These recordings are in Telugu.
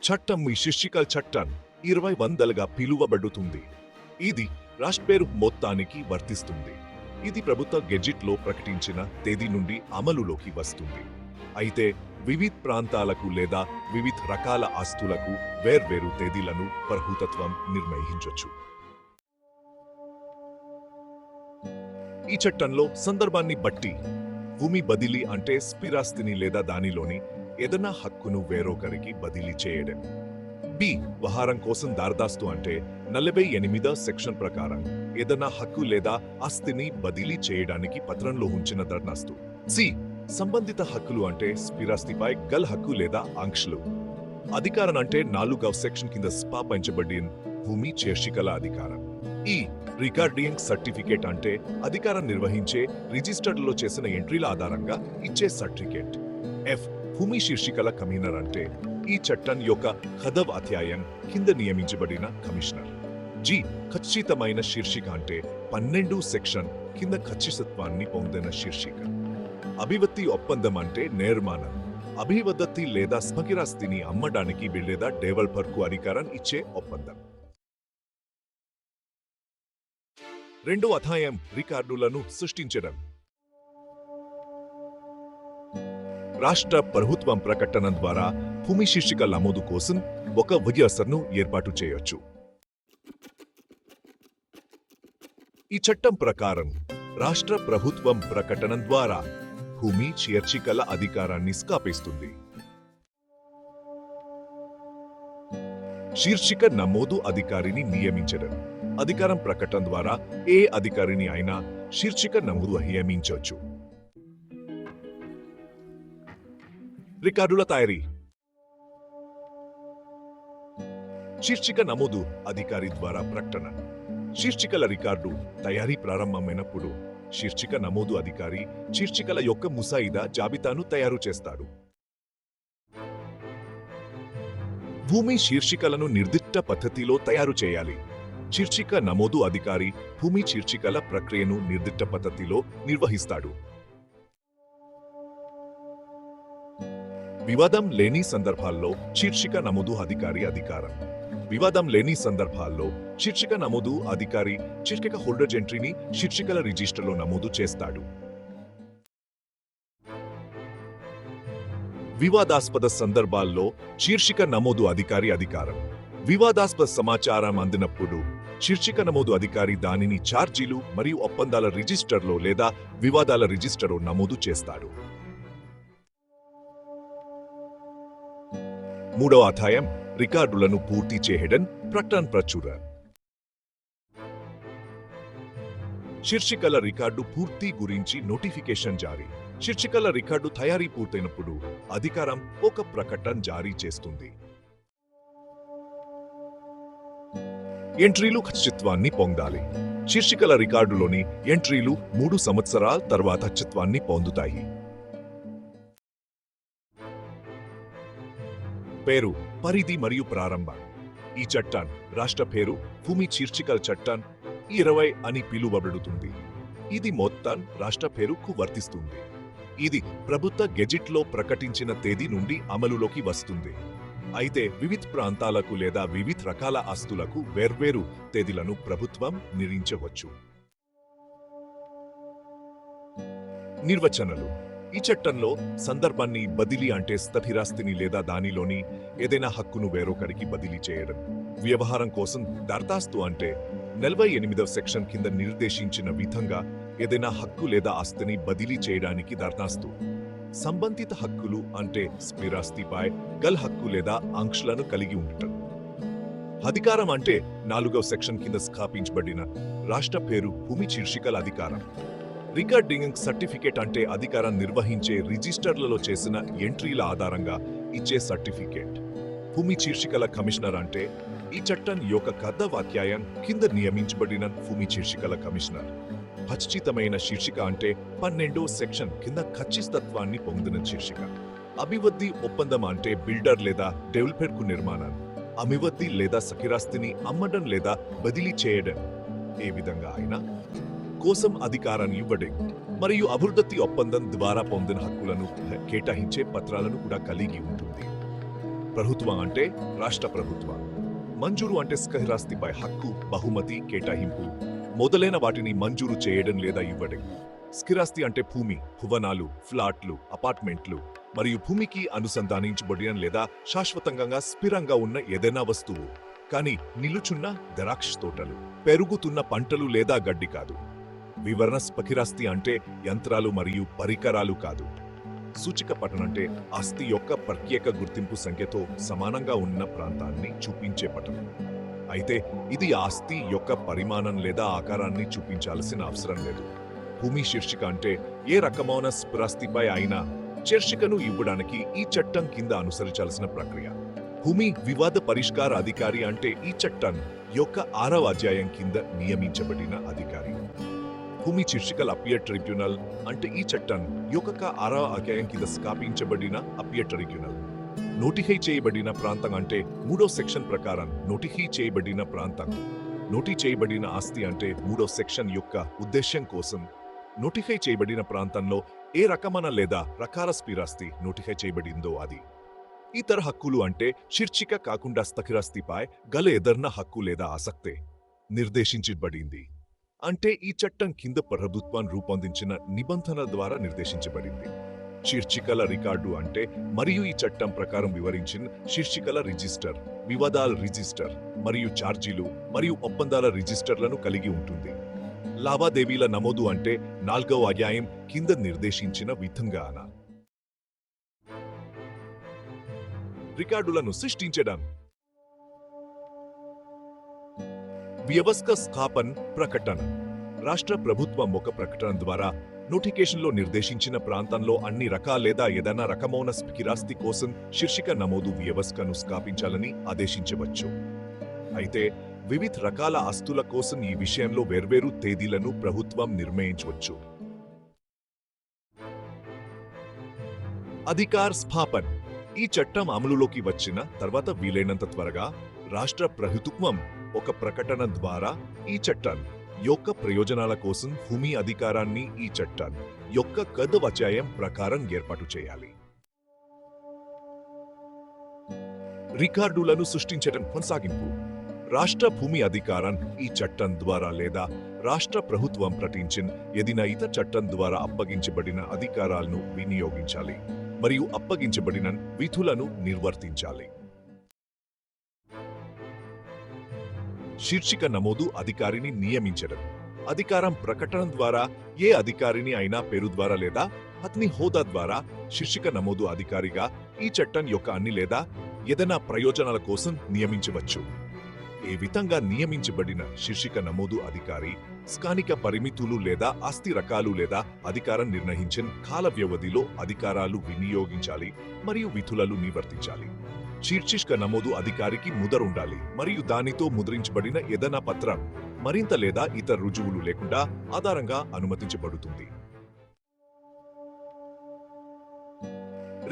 చట్టం ఈ శీర్షికల చట్టం 2000గా పిలువబడుతుంది. ఇది రాష్ట్ర పేరు మొత్తానికి వర్తిస్తుంది. ఇది ప్రభుత్వ గెజిట్లో ప్రకటించిన తేదీ నుండి అమలులోకి వస్తుంది. అయితే వివిధ ప్రాంతాలకు లేదా వివిధ రకాల ఆస్తులకు వేర్వేరు తేదీలను ప్రభుత్వం నిర్ణయించవచ్చు. ఈ చట్టంలో సందర్భాన్ని బట్టి భూమి బదిలీ అంటే స్థిరాస్తిని లేదా దానిలోని ఏదైనా హక్కును వేరొకరికి బదిలీ చేయడం. బి వ్యవహారం కోసం దరఖాస్తు అంటే 48 సెక్షన్ ప్రకారం ఏదైనా హక్కు లేదా ఆస్తిని బదిలీ చేయడానికి పత్రంలో ఉంచిన దరఖాస్తు. సి సంబంధిత హక్కులు అంటే స్థిరాస్తిపై గల హక్కు లేదా ఆంక్షలు. అధికారం అంటే 4వ సెక్షన్ కింద స్థాపించబడిన భూమి శీర్షికల అధికారం. ఈ రికార్డింగ్ సర్టిఫికేట్ అంటే అధికారం నిర్వహించే రిజిస్టర్లో చేసిన ఎంట్రీల ఆధారంగా ఇచ్చే సర్టిఫికేట్. ఎఫ్ భూమి శీర్షికల కమిషనర్ అంటే ఈ చట్టం యొక్క 10వ అధ్యాయం కింద నియమించబడిన కమిషనర్. జి ఖచ్చితమైన శీర్షిక అంటే 12 సెక్షన్ కింద ఖచ్చితత్వాన్ని పొందిన శీర్షిక. అభివృద్ధి ఒప్పందం అంటే నిర్మాణం, అభివృద్ధి లేదా స్థిరాస్తిని అమ్మడానికి లేదా డెవలపర్కు అధికారం ఇచ్చే ఒప్పందం. 2వ అధ్యాయం రికార్డులను సృష్టించడం. రాష్ట్ర ప్రభుత్వం ప్రకటన ద్వారా భూమి శీర్షికల నమోదు కోసం ఒక వ్యవస్థను ఏర్పాటు చేయొచ్చు. ఈ చట్టం ప్రకారం రాష్ట్ర ప్రభుత్వం ప్రకటన ద్వారా భూమి శీర్షికల అధికారాన్ని స్థాపిస్తుంది. శీర్షిక నమోదు అధికారిని నియమించడం. అధికారం ప్రకటన ద్వారా ఏ అధికారిని అయినా శీర్షిక నమోదు నియమించవచ్చు. రికార్డుల తయారీ. శీర్షిక నమోదు అధికారి ద్వారా ప్రకటన. శీర్షికల రికార్డు తయారీ ప్రారంభమైనప్పుడు శీర్షిక నమోదు అధికారి శీర్షికల యొక్క ముసాయిదా జాబితాను తయారు చేస్తాడు. భూమి శీర్షికలను నిర్దిష్ట పద్ధతిలో తయారు చేయాలి. శీర్షిక నమోదు అధికారి భూమి శీర్షికల ప్రక్రియను నిర్దిష్ట పద్ధతిలో నిర్వహిస్తాడు. వివాదం లేని సందర్భాల్లో శీర్షిక నమోదు అధికారి అధికారం. వివాదం లేని సందర్భాల్లో శీర్షిక నమోదు అధికారి శీర్షిక హోల్డర్ ఎంట్రీని శీర్షికల రిజిస్టర్లో నమోదు చేస్తాడు. వివాదాస్పద సందర్భాల్లో శీర్షిక నమోదు అధికారి అధికారం. వివాదాస్పద సమాచారం అందినప్పుడు శీర్షిక నమోదు అధికారి దానిని ఛార్జీలు మరియు ఒప్పందాల రిజిస్టర్లో లేదా వివాదాల రిజిస్టర్లో నమోదు చేస్తాడు. 3వ అధ్యాయం రికార్డులను పూర్తి చేయడం ప్రకటన ప్రచురణ. శీర్షికల రికార్డు పూర్తి గురించి నోటిఫికేషన్ జారీ. శీర్షికల రికార్డు తయారీ పూర్తయినప్పుడు అధికారం ఒక ప్రకటన జారీ చేస్తుంది. ఎంట్రీలు ఖచ్చితత్వాన్ని పొందాలి. శీర్షికల రికార్డులోని ఎంట్రీలు 3 సంవత్సరాల తర్వాత ఖచ్చితత్వాన్ని పొందుతాయి. పేరు, పరిధి మరియు ప్రారంభం. ఈ చట్టం రాష్ట్ర పేరు భూమి శీర్షికల చట్టం 20 అని పిలువబడుతుంది. ఇది మొత్తం రాష్ట్ర పేరుకు వర్తిస్తుంది. ఇది ప్రభుత్వ గెజిట్లో ప్రకటించిన తేదీ నుండి అమలులోకి వస్తుంది. అయితే వివిధ ప్రాంతాలకు లేదా వివిధ రకాల ఆస్తులకు వేర్వేరు తేదీలను ప్రభుత్వం నిర్ణయించవచ్చు. నిర్వచనాలు. ఈ చట్టంలో సందర్భాన్ని బదిలీ అంటే స్థిరాస్తిని లేదా దానిలోని ఏదైనా హక్కును వేరొకరికి బదిలీ చేయడం. వ్యవహారం కోసం దరఖాస్తు అంటే 48వ సెక్షన్ కింద నిర్దేశించిన విధంగా ఏదైనా హక్కు లేదా ఆస్తిని బదిలీ చేయడానికి దరఖాస్తు. సంబంధిత హక్కులు అంటే స్థిరాస్తిపై గల హక్కు లేదా ఆంక్షలను కలిగి ఉండటం. అధికారం అంటే 4వ సెక్షన్ కింద స్థాపించబడిన రాష్ట్ర పేరు భూమి శీర్షికల అధికారం. రికార్డింగ్ సర్టిఫికేట్ అంటే అధికారం నిర్వహించే రిజిస్టర్లలో చేసిన ఎంట్రీల ఆధారంగా ఇచ్చే సర్టిఫికేట్. భూమి శీర్షికల కమిషనర్ అంటే ఈ చట్టం యొక్క 10వ అధ్యాయం కింద నియమించబడిన భూమి శీర్షికల కమిషనర్. ఖచ్చితమైన శీర్షిక అంటే 12వ సెక్షన్ కింద ఖచ్చితత్వాన్ని పొందిన శీర్షిక. అభివృద్ధి ఒప్పందం అంటే బిల్డర్ లేదా డెవలపర్కు నిర్మాణం, అభివృద్ధి లేదా స్థిరాస్తిని అమ్మడం లేదా బదిలీ చేయడం ఏ విధంగా అయినా కోసం అధికారాన్ని ఇవ్వడం మరియు అభివృద్ధి ఒప్పందం ద్వారా పొందిన హక్కులను కేటాయించే పత్రాలను కూడా కలిగి ఉంటుంది. ప్రభుత్వం అంటే రాష్ట్ర ప్రభుత్వం. మంజూరు అంటే స్థిరాస్తిపై హక్కు, బహుమతి, కేటాయింపు మొదలైన వాటిని మంజూరు చేయడం లేదా ఇవ్వడం. స్థిరాస్తి అంటే భూమి, భవనాలు, ఫ్లాట్లు, అపార్ట్మెంట్లు మరియు భూమికి అనుసంధానించబడిన లేదా శాశ్వతంగా స్థిరంగా ఉన్న ఏదైనా వస్తువు. కానీ నిలుచున్న ద్రాక్ష తోటలు, పెరుగుతున్న పంటలు లేదా గడ్డి కాదు. వివరణ స్థిరాస్తి అంటే యంత్రాలు మరియు పరికరాలు కాదు. సూచిక పటం అంటే ఆస్తి యొక్క ప్రత్యేక గుర్తింపు సంఖ్యతో సమానంగా ఉన్న ప్రాంతాన్ని చూపించే పటం. అయితే ఇది ఆస్తి యొక్క పరిమాణం లేదా ఆకారాన్ని చూపించాల్సిన అవసరం లేదు. భూమి శీర్షిక అంటే ఏ రకమైన స్థిరాస్తిపై అయినా శీర్షికను ఇవ్వడానికి ఈ చట్టం కింద అనుసరించాల్సిన ప్రక్రియ. భూమి వివాద పరిష్కార అధికారి అంటే ఈ చట్టం యొక్క 6వ అధ్యాయం కింద నియమించబడిన అధికారి. భూమి శీర్షికల అపియట్ ట్రిబ్యునల్ అంటే ఈ చట్టం యొక్క 6వ అధ్యాయం కింద స్థాపించబడిన అపియట్ ట్రిబ్యునల్. నోటిఫై చేయబడిన ప్రాంతం అంటే 3వ సెక్షన్ ప్రకారం నోటిఫై చేయబడిన ప్రాంతం. నోటి చేయబడిన ఆస్తి అంటే 3వ సెక్షన్ యొక్క ఉద్దేశ్యం కోసం నోటిఫై చేయబడిన ప్రాంతంలో ఏ రకమైన లేదా రకాల స్థిరాస్తి నోటిఫై చేయబడిందో అది. ఇతర హక్కులు అంటే శీర్షిక కాకుండా స్థిరాస్తిపై గల ఏదైనా హక్కు లేదా ఆసక్తే నిర్దేశించబడింది. అంటే ఈ చట్టం కింద ప్రభుత్వం రూపొందించిన నిబంధనల ద్వారా నిర్దేశించబడింది. శీర్షికల రికార్డు అంటే మరియు ఈ చట్టం ప్రకారం వివరించిన శీర్షికల రిజిస్టర్, వివాదాల రిజిస్టర్ మరియు ఛార్జీలు మరియు ఒప్పందాల రిజిస్టర్లను కలిగి ఉంటుంది. లావాదేవీల నమోదు అంటే 4వ అధ్యాయం కింద నిర్దేశించిన విధంగాన రికార్డులను సృష్టించడం. వ్యవస్థ స్థాపన ప్రకటన. రాష్ట్ర ప్రభుత్వం ఒక ప్రకటన ద్వారా నోటిఫికేషన్లో నిర్దేశించిన ప్రాంతంలో అన్ని రకాల లేదా ఏదైనా రకమైన స్థిరాస్తి కోసం శీర్షిక నమోదు వ్యవస్థను స్థాపించాలని ఆదేశించవచ్చు. అయితే వివిధ రకాల ఆస్తుల కోసం ఈ విషయంలో వేర్వేరు తేదీలను ప్రభుత్వం నిర్ణయించవచ్చు. అధికార స్థాపన. ఈ చట్టం అమలులోకి వచ్చిన తర్వాత వీలైనంత త్వరగా రాష్ట్ర ప్రభుత్వం ఒక ప్రకటన ద్వారా ఈ చట్టం యొక్క ప్రయోజనాల కోసం భూమి అధికారాన్ని ఈ చట్టం యొక్క 1వ అధ్యాయం ప్రకారం ఏర్పాటు చేయాలి. రికార్డులను సృష్టించడం కొనసాగింపు. రాష్ట్ర భూమి అధికారం ఈ చట్టం ద్వారా లేదా రాష్ట్ర ప్రభుత్వం ప్రకటించిన ఏదైనా ఇతర చట్టం ద్వారా అప్పగించబడిన అధికారాలను వినియోగించాలి మరియు అప్పగించబడిన విధులను నిర్వర్తించాలి. శీర్షిక నమోదు అధికారిని నియమించడం. అధికారం ప్రకటన ద్వారా ఏ అధికారిని అయినా పేరు ద్వారా లేదా అతని హోదా ద్వారా శీర్షిక నమోదు అధికారిగా ఈ చట్టం యొక్క అన్ని లేదా ఏదైనా ప్రయోజనాల కోసం నియమించవచ్చు. ఏ విధంగా నియమించబడిన శీర్షిక నమోదు అధికారి స్థానిక పరిమితులు లేదా ఆస్తి రకాలు లేదా అధికారం నిర్ణయించిన కాల వ్యవధిలో అధికారాలు వినియోగించాలి మరియు విధులను నిర్వర్తించాలి. శీర్షిక నమోదు అధికారికి ముద్రుండాలి మరియు దానితో ముద్రించబడిన ఏదైనా పత్రం మరింత లేదా ఇతర రుజువులు లేకుండా ఆధారంగా అనుమతించబడుతుంది.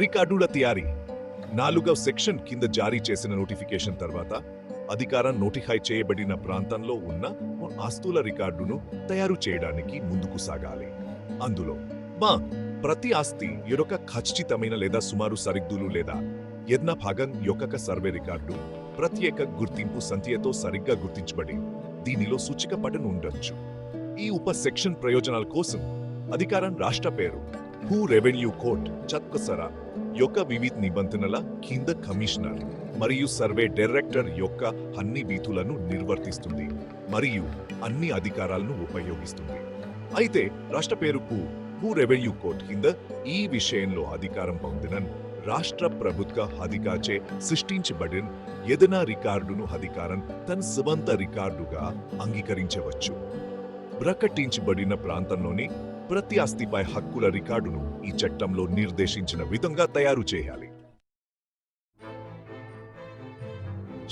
రికార్డుల తయారీ. 4వ సెక్షన్ కింద జారీ చేసిన నోటిఫికేషన్ తర్వాత అధికారం నోటిఫై చేయబడిన ప్రాంతంలో ఉన్న ఆస్తుల రికార్డును తయారు చేయడానికి ముందుకు సాగాలి. అందులో ప్రతి ఆస్తి యొక్క ఖచ్చితమైన లేదా సుమారు సరిహద్దులు లేదా ఏదైనా భాగం యొక్క సర్వే రికార్డు ప్రత్యేక గుర్తింపు సంఖ్యతో సరిగ్గా గుర్తించబడి దీనిలో సూచిక పటం ఉండొచ్చు. ఈ ఉప సెక్షన్ ప్రయోజనాల కోసం అధికారం రాష్ట్ర పేరు, భూ రెవెన్యూ కోర్ట్ చత్కసరా యొక్క వివిధ నిబంధనల కింద కమిషనర్ మరియు సర్వే డైరెక్టర్ యొక్క అన్ని విధులను నిర్వర్తిస్తుంది మరియు అన్ని అధికారాలను ఉపయోగిస్తుంది. అయితే రాష్ట్ర పేరుకు భూ రెవెన్యూ కోర్ట్ కింద ఈ విషయంలో అధికారం పొందిన రాష్ట్ర ప్రభుత్వ అధికారిచే సృష్టించబడిన ఏదైనా రికార్డును అధికారం తన స్వంత రికార్డుగా అంగీకరించవచ్చు. ప్రకటించబడిన ప్రాంతంలోని ప్రతి ఆస్తిపై హక్కుల రికార్డును ఈ చట్టంలో నిర్దేశించిన విధంగా తయారు చేయాలి.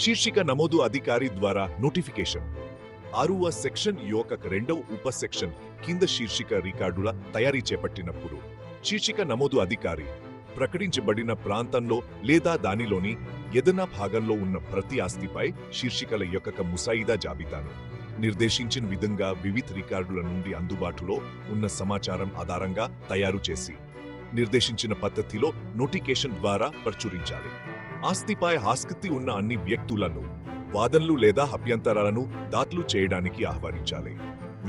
శీర్షిక నమోదు అధికారి ద్వారా నోటిఫికేషన్. 6వ సెక్షన్ యొక్క 2వ ఉప సెక్షన్ కింద శీర్షిక రికార్డుల తయారీ చేపట్టినప్పుడు శీర్షిక నమోదు అధికారి ప్రకటించబడిన ప్రాంతంలో లేదా దానిలోని ఏదైనా భాగంలో ఉన్న ప్రతి ఆస్తిపై శీర్షికల యొక్క ముసాయిదా జాబితాను నిర్దేశించిన విధంగా వివిధ రికార్డుల నుండి అందుబాటులో ఉన్న సమాచారం ఆధారంగా తయారు చేసి నిర్దేశించిన పద్ధతిలో నోటిఫికేషన్ ద్వారా ప్రచురించాలి. ఆస్తిపై ఆసక్తి ఉన్న అన్ని వ్యక్తులను వాదనలు లేదా అభ్యంతరాలను దాఖలు చేయడానికి ఆహ్వానించాలి.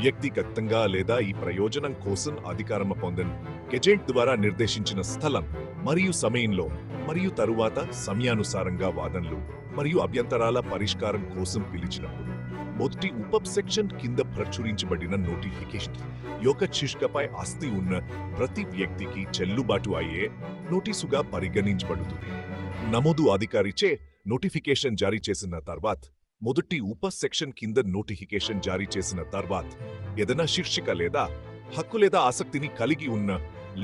వ్యక్తిగతంగా లేదా ఈ ప్రయోజనం కోసం అధికారం పొందని ఏజెంట్ ద్వారా నిర్దేశించిన స్థలం మరియు సమయంలో మరియు తరువాత సమయానుసారంగా వాదనలు మరియు అభ్యంతరాల పరిష్కారం కోసం పిలిచినప్పుడు మొదటి ఉప సెక్షన్ కింద ప్రచురించబడిన నోటిఫికేషన్ యొక్క శీర్షికపై ఆస్తి ఉన్న ప్రతి వ్యక్తికి చెల్లుబాటు అయ్యే నోటీసుగా పరిగణించబడుతుంది. నమోదు అధికారిచే నోటిఫికేషన్ జారీ చేసిన తర్వాత మొదటి ఉప సెక్షన్ కింద నోటిఫికేషన్ జారీ చేసిన తర్వాత ఏదైనా శీర్షిక లేదా హక్కు లేదా ఆసక్తిని కలిగి ఉన్న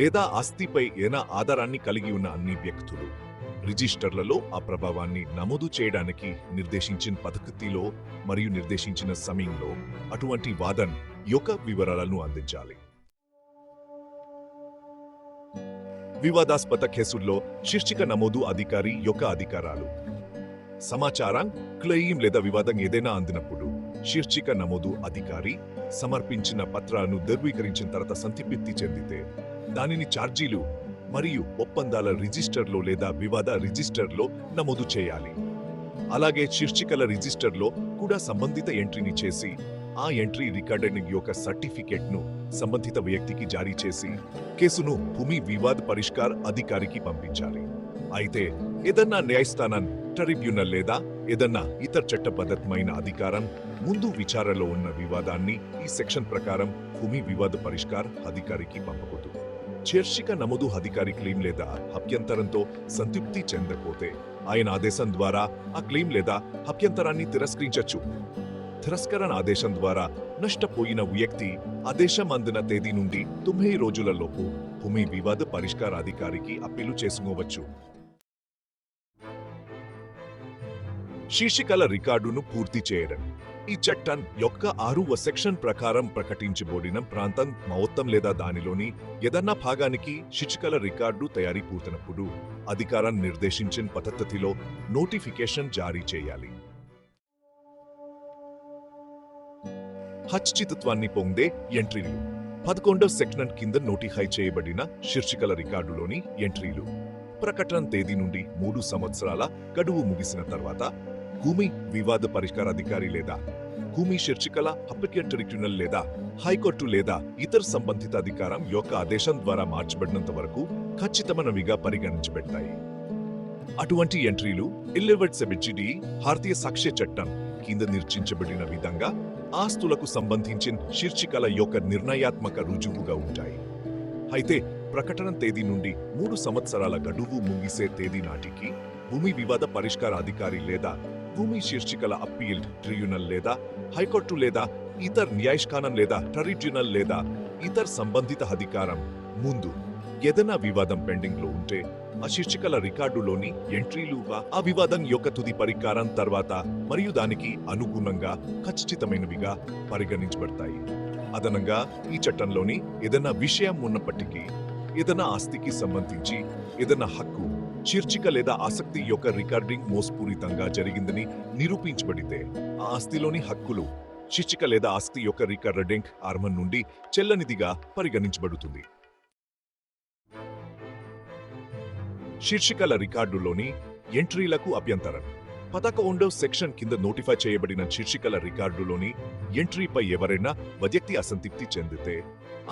లేదా ఆస్తిపై ఏదైనా ఆధారాన్ని కలిగి ఉన్న అన్ని వ్యక్తులు రిజిస్టర్లలో ఆ ప్రభావాన్ని నమోదు చేయడానికి నిర్దేశించిన పద్ధతిలో మరియు నిర్దేశించిన సమయంలో అటువంటి వాదన యొక్క వివరాలను అందించాలి. వివాదాస్పద కేసుల్లో శీర్షిక నమోదు అధికారి యొక్క అధికారాలు. సమాచారం, క్లెయిమ్ లేదా వివాదం ఏదైనా అందినప్పుడు శీర్షిక నమోదు అధికారి సమర్పించిన పత్రాలను ధృవీకరించిన తర్వాత సంతృప్తి చెందితే దానిని ఛార్జీలు మరియు ఒప్పందాల రిజిస్టర్లో లేదా వివాద రిజిస్టర్లో నమోదు చేయాలి. అలాగే శీర్షికల రిజిస్టర్లో కూడా సంబంధిత ఎంట్రీని చేసి ఆ ఎంట్రీ రికార్డింగ్ యొక్క సర్టిఫికెట్ను సంబంధిత వ్యక్తికి జారీ చేసి కేసును భూమి వివాద పరిష్కార అధికారికి పంపించాలి. అయితే ఏదన్నా న్యాయస్థానం, ట్రిబ్యునల్ లేదా ఏదన్నా ఇతర చట్టబద్ధమైన అధికారం ముందు విచారణలో ఉన్న వివాదాన్ని ఈ సెక్షన్ ప్రకారం భూమి వివాద పరిష్కార అధికారికి పంపకూడదు. శీర్షిక నమోదు అధికారి క్లెయిమ్ లేదా అభ్యంతరంతో సంతృప్తి చెందకపోతే ఆయన ఆదేశం ద్వారా ఆ క్లెయిమ్ లేదా అభ్యంతరాన్ని తిరస్కరించవచ్చు. తిరస్కరణ ఆదేశం ద్వారా నష్టపోయిన వ్యక్తి ఆదేశం అందిన తేదీ నుండి 90 రోజులలోపు భూమి వివాద పరిష్కార అధికారికి అప్పీలు చేసుకోవచ్చు. శీర్షికల రికార్డును పూర్తి చేయడం. ఈ చట్టం యొక్క 6వ సెక్షన్ ప్రకారం ప్రకటించబడిన ప్రాంతం మొత్తం లేదా దానిలోని ఏదన్నా భాగానికి శీర్షికల రికార్డు తయారీ పూర్తయినప్పుడు అధికారం నిర్దేశించిన పద్ధతిలో నోటిఫికేషన్ జారీ చేయాలి. ఖచ్చితత్వాన్ని పొందే ఎంట్రీలు. 11వ సెక్షన్ కింద నోటిఫై చేయబడిన శీర్షికల రికార్డులోని ఎంట్రీలు ప్రకటన తేదీ నుండి 3 సంవత్సరాల గడువు ముగిసిన తర్వాత భూమి వివాద పరిష్కార అధికారి లేదా భూమి శీర్షికల అప్పీల్ ట్రిబ్యునల్ లేదా హైకోర్టు లేదా ఇతర సంబంధిత అధికారం యొక్క ఆదేశం ద్వారా మార్చబడినంత వరకు ఖచ్చితమైనవిగా పరిగణించబడతాయి. అటువంటి ఎంట్రీలు 1170 భారతీయ సాక్ష్య చట్టం కింద నిర్చించబడిన విధంగా ఆస్తులకు సంబంధించిన శీర్షికల యొక్క నిర్ణయాత్మక రుజువుగా ఉంటాయి. అయితే ప్రకటన తేదీ నుండి 3 సంవత్సరాల గడువు ముగిసే తేదీ నాటికి భూమి వివాద పరిష్కార అధికారి లేదా భూమి శీర్షికల అప్పీల్ ట్రిబ్యునల్ లేదా హైకోర్టు లేదా ఇతర న్యాయస్థానం లేదా ట్రిబ్యునల్ లేదా ఇతర సంబంధిత అధికారం ముందు ఏదైనా వివాదం పెండింగ్ లో ఉంటే ఆ శీర్షికల రికార్డులోని ఎంట్రీలుగా ఆ వివాదం యొక్క తుది పరిష్కారం తర్వాత మరియు దానికి అనుగుణంగా ఖచ్చితమైనవిగా పరిగణించబడతాయి. అదనంగా ఈ చట్టంలోని ఏదైనా విషయం ఉన్నప్పటికీ ఏదైనా ఆస్తికి సంబంధించి ఏదైనా హక్కు, శీర్షిక లేదా ఆసక్తి యొక్క రికార్డింగ్ మోసపూరితంగా జరిగిందని నిరూపించబడితే ఆ ఆస్తిలోని హక్కులు, శీర్షిక లేదా ఆస్తి యొక్క రికార్డింగ్ ఆరంభం నుండి చెల్లనిదిగా పరిగణించబడుతుంది. శీర్షికల రికార్డులోని ఎంట్రీలకు అభ్యంతరం. 11వ సెక్షన్ కింద నోటిఫై చేయబడిన శీర్షికల రికార్డులోని ఎంట్రీపై ఎవరైనా వ్యక్తి అసంతృప్తి చెందితే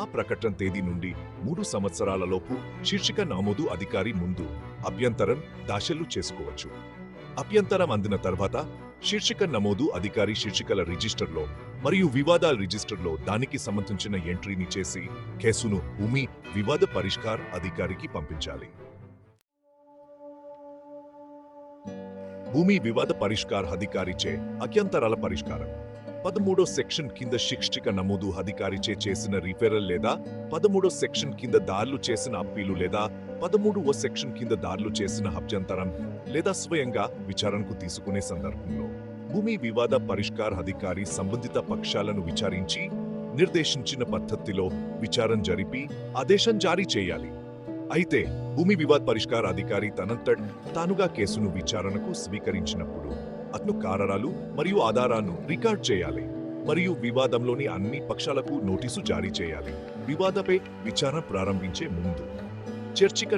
ఆ ప్రకటన తేదీ నుండి 3 సంవత్సరాలలోపు శీర్షిక నమోదు అధికారి ముందు అభ్యంతరం దాఖలు చేసుకోవచ్చు. అభ్యంతరం అందిన తర్వాత శీర్షిక నమోదు అధికారి శీర్షికల రిజిస్టర్లో మరియు వివాదాల రిజిస్టర్లో దానికి సంబంధించిన ఎంట్రీని చేసి కేసును భూమి వివాద పరిష్కార అధికారికి పంపించాలి. భూమి వివాద పరిష్కార అధికారిచే అభ్యంతరాల పరిష్కారం. 13వ సెక్షన్ కింద శీర్షిక నమోదు అధికారిచే చేసిన రిఫెరల్ లేదా 13వ సెక్షన్ కింద దారులు చేసిన అప్పీలు లేదా 13వ సెక్షన్ కింద దారులు చేసిన అభ్యంతరం లేదా స్వయంగా విచారణకు తీసుకునే సందర్భంలో భూమి వివాద పరిష్కార అధికారి సంబంధిత పక్షాలను విచారించి నిర్దేశించిన పద్ధతిలో విచారణ జరిపి ఆదేశం జారీ చేయాలి. అయితే భూమి వివాద పరిష్కార అధికారి తనంతట తానుగా కేసును విచారణకు స్వీకరించినప్పుడు అతను కారణాలు మరియు ఆధారాలను రికార్డ్ చేయాలి మరియు వివాదంలోని అన్ని పక్షాలకు నోటీసు జారీ చేయాలి. వివాదపై విచారణ ప్రారంభించే ముందు చర్చిక